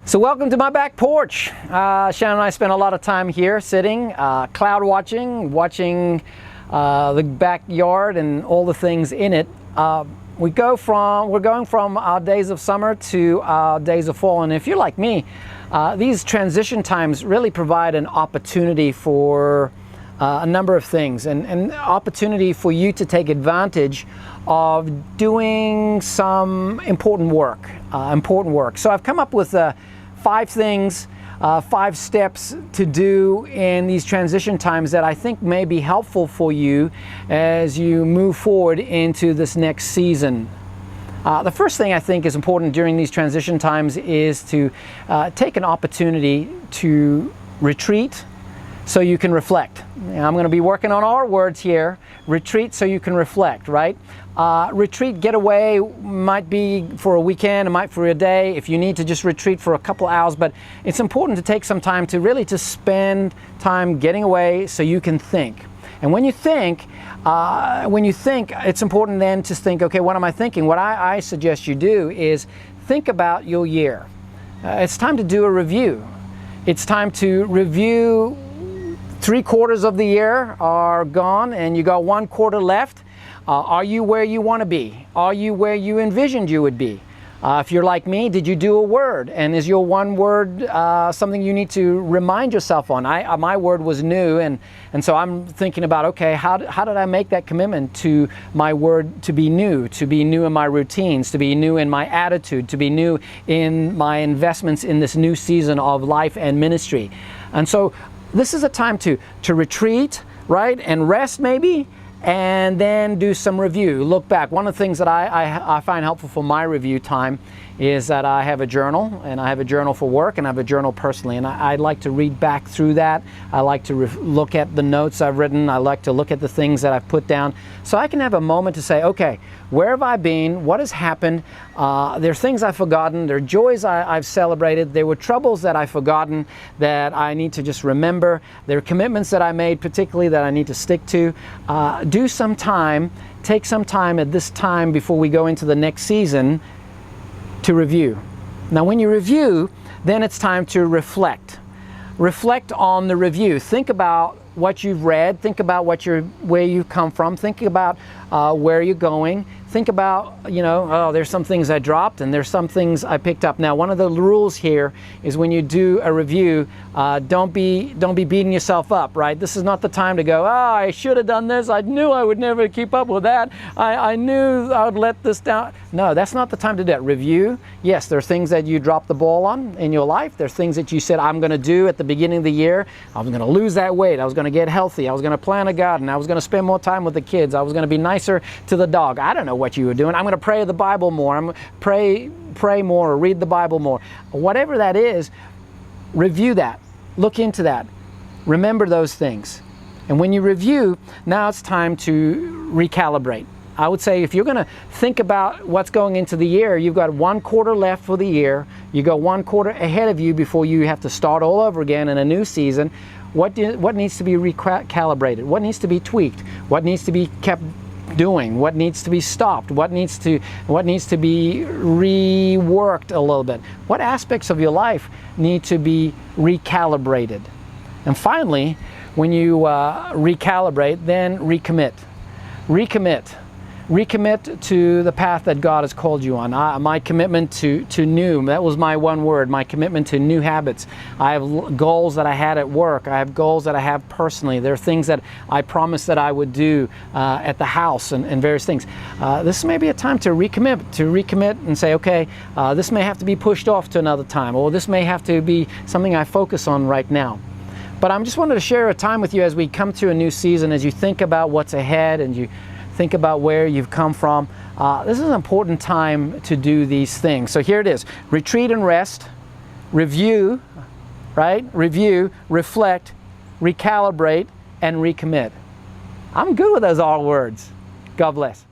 So welcome to my back porch. Shannon and I spent a lot of time here sitting, cloud watching the backyard and all the things in it. We're going from our days of summer to our days of fall, and if you're like me, these transition times really provide an opportunity for a number of things, and an opportunity for you to take advantage of doing some important work. So I've come up with 5 things, 5 steps to do in these transition times that I think may be helpful for you as you move forward into this next season. The first thing I think is important during these transition times is to take an opportunity to retreat so you can reflect. I'm going to be working on our words here. Retreat so you can reflect, right? Retreat, get away, might be for a weekend, it might for a day, if you need to just retreat for a couple hours, but it's important to take some time to really just spend time getting away so you can think. And when you think, it's important then to think, okay, what am I thinking? What I suggest you do is think about your year. It's time to do a review. It's time to review. 3/4 of the year are gone and you got 1/4 left. Are you where you want to be? Are you where you envisioned you would be? If you're like me, did you do a word? And is your one word something you need to remind yourself on? My word was new, and so I'm thinking about, okay, how did I make that commitment to my word to be new in my routines, to be new in my attitude, to be new in my investments in this new season of life and ministry. And so this is a time to retreat, right, and rest maybe, and then do some review. Look back. One of the things that I find helpful for my review time is that I have a journal, and I have a journal for work, and I have a journal personally, and I like to read back through that. I like to look at the notes I've written. I like to look at the things that I've put down, so I can have a moment to say, okay, where have I been? What has happened? There are things I've forgotten. There are joys I've celebrated. There were troubles that I've forgotten that I need to just remember. There are commitments that I made particularly that I need to stick to. Take some time at this time before we go into the next season to review. Now when you review, then it's time to reflect. Reflect on the review. Think about what you've read, think about where you've come from, think about where you're going, think about, there's some things I dropped and there's some things I picked up. Now, one of the rules here is when you do a review, don't be beating yourself up, right? This is not the time to go, I should have done this, I knew I would never keep up with that, I knew I would let this down. No, that's not the time to do that. Review, yes, there are things that you dropped the ball on in your life, there are things that you said, I'm going to do at the beginning of the year, I was going to lose that weight, I was going to get healthy, I was going to plant a garden, I was going to spend more time with the kids, I was going to be nicer to the dog. I don't know what you were doing. I'm going to pray the Bible more. I'm going to pray more or read the Bible more. Whatever that is, review that. Look into that. Remember those things. And when you review, now it's time to recalibrate. I would say if you're going to think about what's going into the year, you've got 1/4 left for the year. You got 1/4 ahead of you before you have to start all over again in a new season. What needs to be recalibrated? What needs to be tweaked? What needs to be kept doing? What needs to be stopped? What needs to be reworked a little bit? What aspects of your life need to be recalibrated? And finally, when you recalibrate, then recommit. Recommit to the path that God has called you on. My commitment to new, that was my one word, my commitment to new habits. I have goals that I had at work. I have goals that I have personally. There are things that I promised that I would do at the house and various things. This may be a time to recommit and say, okay, this may have to be pushed off to another time, or this may have to be something I focus on right now. But I just wanted to share a time with you as we come to a new season, as you think about what's ahead and you think about where you've come from. This is an important time to do these things. So here it is. Retreat and rest. Review, right? Review, reflect, recalibrate, and recommit. I'm good with those all words. God bless.